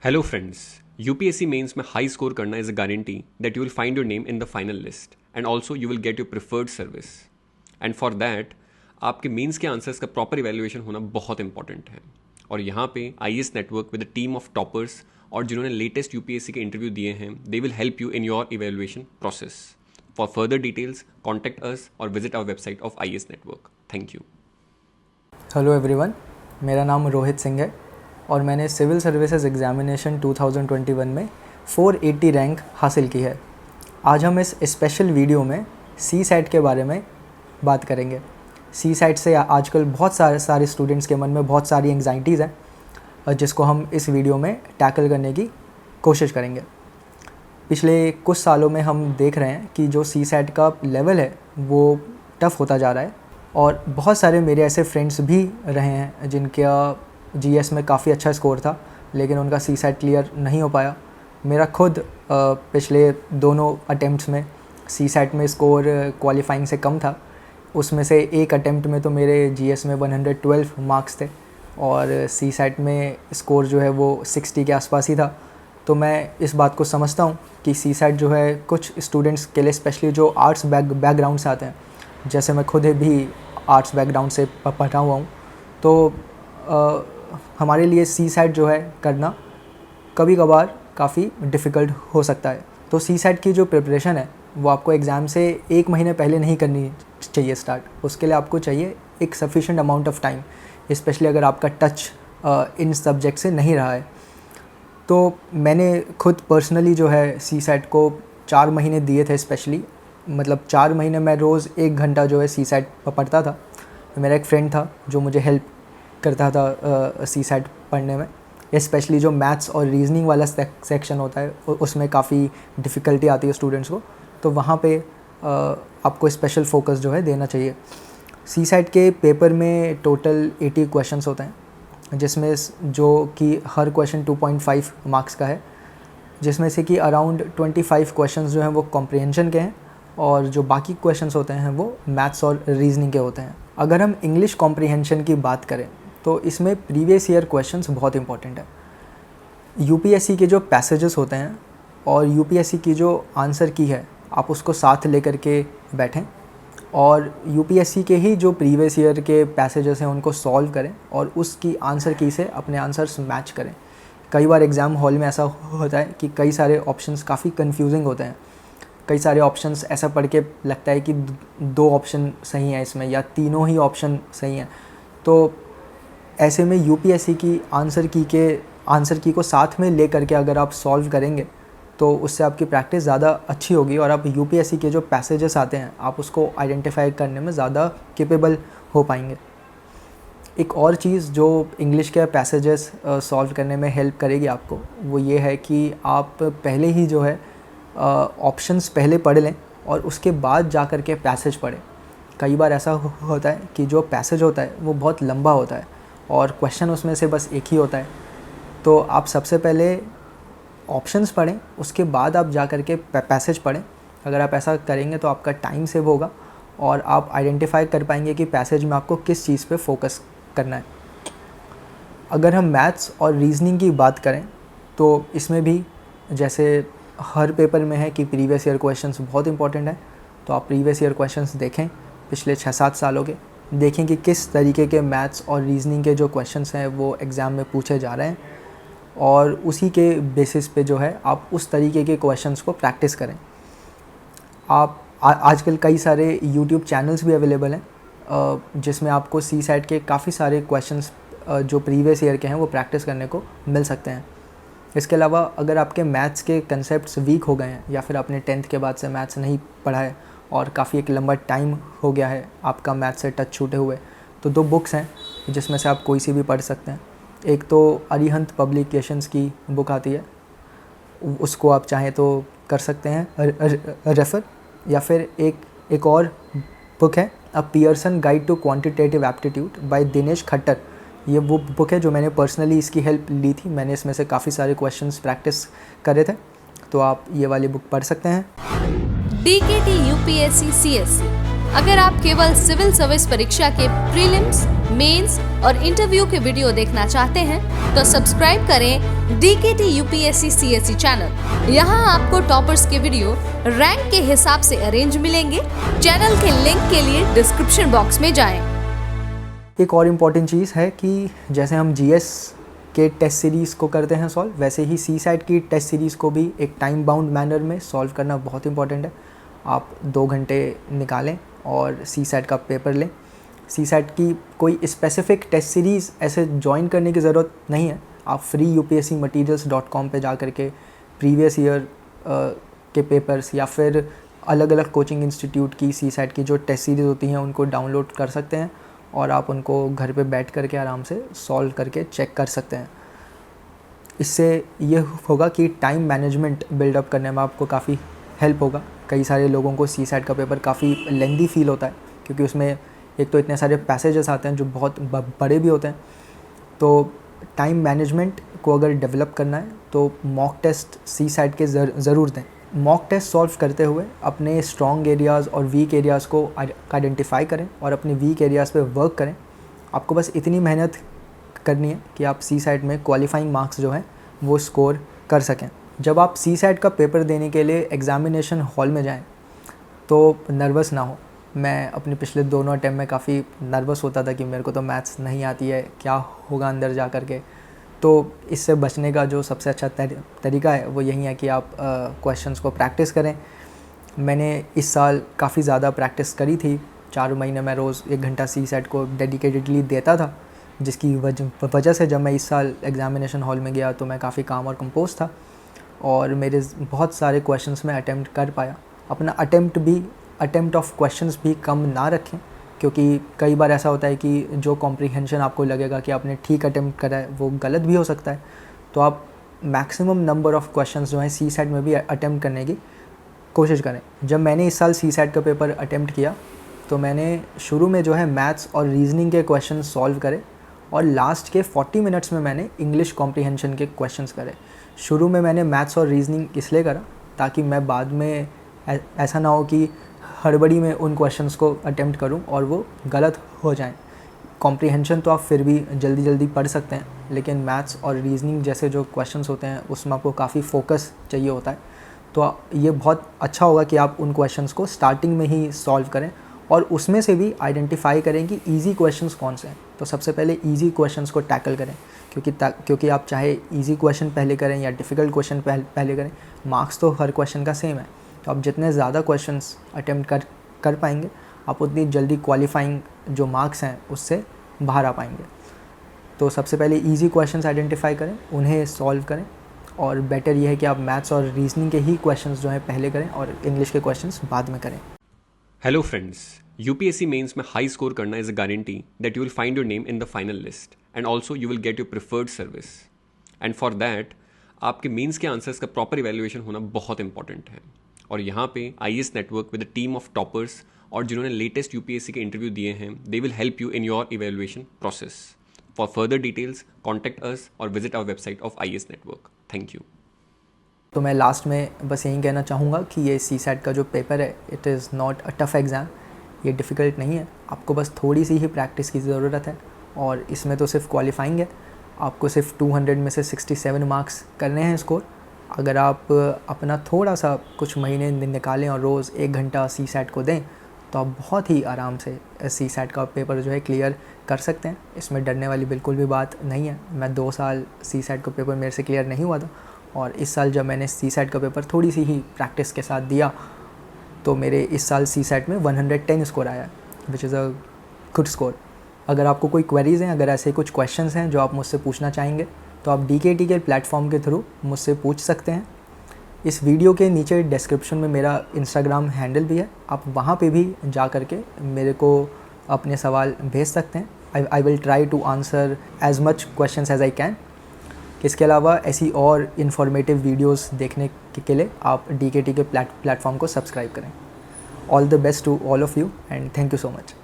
Hello friends, UPSC mains में high score करना is a guarantee that you will find your name in the final list and also you will get your preferred service and for that आपके mains के answers का proper evaluation होना बहुत important है। और यहाँ पे IAS network with a team of toppers और जिन्होंने लेटेस्ट UPSC के इंटरव्यू दिए हैं they will help you in your evaluation process. For further details contact us और visit our website of IAS network. Thank you. Hello everyone, मेरा नाम रोहित सिंह है और मैंने सिविल सर्विसेज एग्जामिनेशन 2021 में 480 रैंक हासिल की है। आज हम इस स्पेशल वीडियो में CSAT के बारे में बात करेंगे। CSAT से आजकल बहुत सारे स्टूडेंट्स के मन में बहुत सारी एंग्जाइटीज़ हैं जिसको हम इस वीडियो में टैकल करने की कोशिश करेंगे। पिछले कुछ सालों में हम देख रहे हैं कि जो CSAT का लेवल है वो टफ़ होता जा रहा है और बहुत सारे मेरे ऐसे फ्रेंड्स भी रहे हैं जिनका GS में काफ़ी अच्छा स्कोर था लेकिन उनका CSAT क्लियर नहीं हो पाया। मेरा खुद पिछले दोनों अटेम्प्ट्स में CSAT में स्कोर क्वालिफाइंग से कम था। उसमें से एक अटेम्प्ट में तो मेरे GS में 112 मार्क्स थे और CSAT में स्कोर जो है वो 60 के आसपास ही था। तो मैं इस बात को समझता हूँ कि CSAT जो है कुछ स्टूडेंट्स के लिए, स्पेशली जो आर्ट्स बैकग्राउंड से आते हैं, जैसे मैं खुद भी आर्ट्स बैकग्राउंड से पढ़ा हुआ हूँ, तो हमारे लिए CSAT जो है करना कभी कभार काफ़ी डिफ़िकल्ट हो सकता है। तो CSAT की जो प्रिपरेशन है वो आपको एग्ज़ाम से 1 महीने पहले नहीं करनी चाहिए स्टार्ट। उसके लिए आपको चाहिए एक sufficient amount of time, specially अगर आपका टच इन सब्जेक्ट से नहीं रहा है। तो मैंने खुद पर्सनली जो है CSAT को 4 महीने दिए थे। स्पेशली मतलब 4 महीने मैं रोज़ 1 घंटा जो है CSAT पढ़ता था। मेरा एक फ्रेंड था जो मुझे हेल्प करता था CSAT पढ़ने में। स्पेशली जो मैथ्स और रीजनिंग वाला सेक्शन होता है उसमें काफ़ी डिफ़िकल्टी आती है स्टूडेंट्स को, तो वहाँ पे आपको स्पेशल फोकस जो है देना चाहिए। CSAT के पेपर में टोटल 80 क्वेश्चंस होते हैं जिसमें जो कि हर क्वेश्चन 2.5 मार्क्स का है, जिसमें से कि अराउंड 25 क्वेश्चंस जो हैं वो कॉम्प्रिहेंशन के हैं और जो बाकी क्वेश्चंस होते हैं वो मैथ्स और रीजनिंग के होते हैं। अगर हम इंग्लिश कॉम्प्रिहेंशन की बात करें तो इसमें प्रीवियस ईयर क्वेश्चंस बहुत इंपॉर्टेंट है। UPSC के जो पैसेजेस होते हैं और UPSC की जो आंसर की है आप उसको साथ लेकर के बैठें और UPSC के ही जो प्रीवियस ईयर के पैसेजेस हैं उनको सॉल्व करें और उसकी आंसर की से अपने आंसर्स मैच करें। कई बार एग्ज़ाम हॉल में ऐसा होता है कि कई सारे ऑप्शंस काफ़ी कन्फ्यूजिंग होते हैं। कई सारे ऑप्शंस ऐसा पढ़ के लगता है कि 2 ऑप्शन सही हैं इसमें या तीनों ही ऑप्शन सही हैं। तो ऐसे में UPSC की आंसर की को साथ में ले करके अगर आप सॉल्व करेंगे तो उससे आपकी प्रैक्टिस ज़्यादा अच्छी होगी और आप UPSC के जो पैसेजेस आते हैं आप उसको आइडेंटिफाई करने में ज़्यादा कैपेबल हो पाएंगे। एक और चीज़ जो इंग्लिश के पैसेजेस सॉल्व करने में हेल्प करेगी आपको वो ये है कि आप पहले ही जो है ऑप्शंस पहले पढ़ लें और उसके बाद जा कर के पैसेज पढ़ें। कई बार ऐसा होता है कि जो पैसेज होता है वो बहुत लंबा होता है और क्वेश्चन उसमें से बस एक ही होता है। तो आप सबसे पहले ऑप्शंस पढ़ें, उसके बाद आप जा कर के पैसेज पढ़ें। अगर आप ऐसा करेंगे तो आपका टाइम सेव होगा और आप आइडेंटिफाई कर पाएंगे कि पैसेज में आपको किस चीज़ पे फोकस करना है। अगर हम मैथ्स और रीजनिंग की बात करें तो इसमें भी जैसे हर पेपर में है कि प्रीवियस ईयर क्वेश्चंस बहुत इंपॉर्टेंट है, तो आप प्रीवियस ईयर क्वेश्चंस देखें पिछले 6-7 सालों के, देखें कि किस तरीके के मैथ्स और रीजनिंग के जो क्वेश्चंस हैं वो एग्ज़ाम में पूछे जा रहे हैं और उसी के बेसिस पे जो है आप उस तरीके के क्वेश्चंस को प्रैक्टिस करें। आप आजकल कई सारे YouTube चैनल्स भी अवेलेबल हैं जिसमें आपको CSAT के काफ़ी सारे क्वेश्चंस जो प्रीवियस ईयर के हैं वो प्रैक्टिस करने को मिल सकते हैं। इसके अलावा अगर आपके मैथ्स के कंसेप्ट्स वीक हो गए हैं या फिर आपने 10th के बाद से मैथ्स नहीं पढ़ा है और काफ़ी एक लंबा टाइम हो गया है आपका मैथ्स से टच छूटे हुए, तो 2 बुक्स हैं जिसमें से आप कोई सी भी पढ़ सकते हैं। एक तो अरिहंत पब्लिकेशंस की बुक आती है, उसको आप चाहें तो कर सकते हैं रेफ़र, या फिर एक और बुक है a Pearson guide to quantitative aptitude by Dinesh Khattar. ये वो बुक है जो मैंने पर्सनली इसकी हेल्प ली थी। मैंने इसमें से काफ़ी सारे क्वेश्चंस प्रैक्टिस करे थे, तो आप ये वाली बुक पढ़ सकते हैं। DKT UPSC CSC अगर आप केवल सिविल सर्विस परीक्षा के प्रीलिम्स, मेंस और इंटरव्यू के वीडियो देखना चाहते हैं तो सब्सक्राइब करें DKT UPSC CSE चैनल। यहाँ आपको टॉपर्स के वीडियो रैंक के हिसाब से अरेंज मिलेंगे। चैनल के लिंक के लिए डिस्क्रिप्शन बॉक्स में जाएं। एक और इम्पॉर्टेंट चीज़ है कि जैसे हम GS के टेस्ट सीरीज़ को करते हैं सॉल्व, वैसे ही CSAT की टेस्ट सीरीज़ को भी एक टाइम बाउंड मैनर में सॉल्व करना बहुत इंपॉर्टेंट है। आप 2 घंटे निकालें और CSAT का पेपर लें। CSAT की कोई स्पेसिफिक टेस्ट सीरीज़ ऐसे ज्वाइन करने की ज़रूरत नहीं है। आप फ्री upscmaterials.com पे जा कर के प्रीवियस ईयर के पेपर्स या फिर अलग अलग कोचिंग इंस्टीट्यूट की CSAT की जो टेस्ट सीरीज़ होती हैं उनको डाउनलोड कर सकते हैं और आप उनको घर पे बैठ कर के आराम से सॉल्व करके चेक कर सकते हैं। इससे ये होगा कि टाइम मैनेजमेंट बिल्डअप करने में आपको काफ़ी हेल्प होगा। कई सारे लोगों को CSAT का पेपर काफ़ी लेंदी फील होता है क्योंकि उसमें एक तो इतने सारे पैसेजेस आते हैं जो बहुत बड़े भी होते हैं। तो टाइम मैनेजमेंट को अगर डेवलप करना है तो मॉक टेस्ट CSAT के ज़रूर दें। मॉक टेस्ट सॉल्व करते हुए अपने स्ट्रॉन्ग एरियाज़ और वीक एरियाज़ को आइडेंटिफाई करें और अपने वीक एरियाज़ पे वर्क करें। आपको बस इतनी मेहनत करनी है कि आप CSAT में क्वालिफाइंग मार्क्स जो हैं वो स्कोर कर सकें। जब आप CSAT का पेपर देने के लिए एग्ज़ामिनेशन हॉल में जाएं तो नर्वस ना हो। मैं अपने पिछले दोनों अटैम्प्ट में काफ़ी नर्वस होता था कि मेरे को तो मैथ्स नहीं आती है, क्या होगा अंदर जा कर के। तो इससे बचने का जो सबसे अच्छा तरीका है वो यही है कि आप क्वेश्चंस को प्रैक्टिस करें। मैंने इस साल काफ़ी ज़्यादा प्रैक्टिस करी थी। 4 महीने मैं रोज़ 1 घंटा CSAT को डेडिकेटेडली देता था, जिसकी वजह से जब मैं इस साल एग्ज़ामिनेशन हॉल में गया तो मैं काफ़ी काम और कंपोज था और मेरे बहुत सारे क्वेश्चंस में अटैम्प्ट कर पाया। अपना अटैम्प्ट ऑफ क्वेश्चंस भी कम ना रखें, क्योंकि कई बार ऐसा होता है कि जो कॉम्प्रीहेंशन आपको लगेगा कि आपने ठीक अटैम्प्ट करा है वो गलत भी हो सकता है। तो आप मैक्सिमम नंबर ऑफ़ क्वेश्चंस जो हैं CSAT में भी अटैम्प्ट करने की कोशिश करें। जब मैंने इस साल CSAT का पेपर अटैम्प्ट किया तो मैंने शुरू में जो है मैथ्स और रीजनिंग के क्वेश्चन सॉल्व करे और लास्ट के 40 मिनट्स में मैंने इंग्लिश कॉम्प्रीहेंशन के क्वेश्चंस करे। शुरू में मैंने मैथ्स और रीजनिंग इसलिए करा ताकि मैं बाद में ऐसा ना हो कि हड़बड़ी में उन क्वेश्चंस को अटेम्प्ट करूं और वो गलत हो जाएं। कॉम्प्रीहेंशन तो आप फिर भी जल्दी पढ़ सकते हैं, लेकिन मैथ्स और रीजनिंग जैसे जो क्वेश्चंस होते हैं उसमें आपको काफ़ी फोकस चाहिए होता है। तो ये बहुत अच्छा होगा कि आप उन क्वेश्चंस को स्टार्टिंग में ही सॉल्व करें और उसमें से भी आइडेंटिफाई करें कि ईजी क्वेश्चंस कौन से हैं। तो सबसे पहले ईजी क्वेश्चंस को टैकल करें, क्योंकि आप चाहे ईजी क्वेश्चन पहले करें या डिफ़िकल्ट क्वेश्चन पहले करें, मार्क्स तो हर क्वेश्चन का सेम है। तो आप जितने ज़्यादा क्वेश्चंस अटेम्प्ट कर पाएंगे आप उतनी जल्दी क्वालिफाइंग जो मार्क्स हैं उससे बाहर आ पाएंगे। तो सबसे पहले इजी क्वेश्चंस आइडेंटिफाई करें, उन्हें सॉल्व करें और बेटर ये है कि आप मैथ्स और रीजनिंग के ही क्वेश्चंस जो हैं पहले करें और इंग्लिश के क्वेश्चंस बाद में करें। हेलो फ्रेंड्स, UPSC मेंस में हाई स्कोर करना is a guarantee that you will find your name in the final list and also you will get your preferred service. And for that आपके mains के answers का proper evaluation होना बहुत important है। और यहाँ पे IAS network with a team of toppers और जिन्होंने लेटेस्ट UPSC के इंटरव्यू दिए हैं, they will help you in your evaluation process. For further details contact us और visit our website of IAS network. Thank you. तो मैं last में बस यही कहना चाहूँगा कि ये CSAT का जो पेपर है it is not a tough exam. ये डिफ़िकल्ट नहीं है, आपको बस थोड़ी सी ही प्रैक्टिस की ज़रूरत है और इसमें तो सिर्फ क्वालिफाइंग है। आपको सिर्फ 200 में से 67 मार्क्स करने हैं स्कोर। अगर आप अपना थोड़ा सा कुछ महीने निकालें और रोज़ 1 घंटा CSAT को दें तो आप बहुत ही आराम से CSAT का पेपर जो है क्लियर कर सकते हैं। इसमें डरने वाली बिल्कुल भी बात नहीं है। मैं 2 साल CSAT का पेपर मेरे से क्लियर नहीं हुआ था और इस साल जब मैंने CSAT का पेपर थोड़ी सी ही प्रैक्टिस के साथ दिया तो मेरे इस साल CSAT में 110 स्कोर आया, which is a good score. अगर आपको कोई क्वेरीज़ हैं, अगर ऐसे कुछ क्वेश्चंस हैं जो आप मुझसे पूछना चाहेंगे तो आप DKT के प्लेटफॉर्म के थ्रू मुझसे पूछ सकते हैं। इस वीडियो के नीचे डिस्क्रिप्शन में मेरा इंस्टाग्राम हैंडल भी है, आप वहाँ पे भी जा कर के मेरे को अपने सवाल भेज सकते हैं। I will try to answer as much questions as I can. इसके अलावा ऐसी और इन्फॉर्मेटिव वीडियोस देखने के लिए आप DKT के प्लेटफॉर्म को सब्सक्राइब करें। All the best to all of you and thank you so much.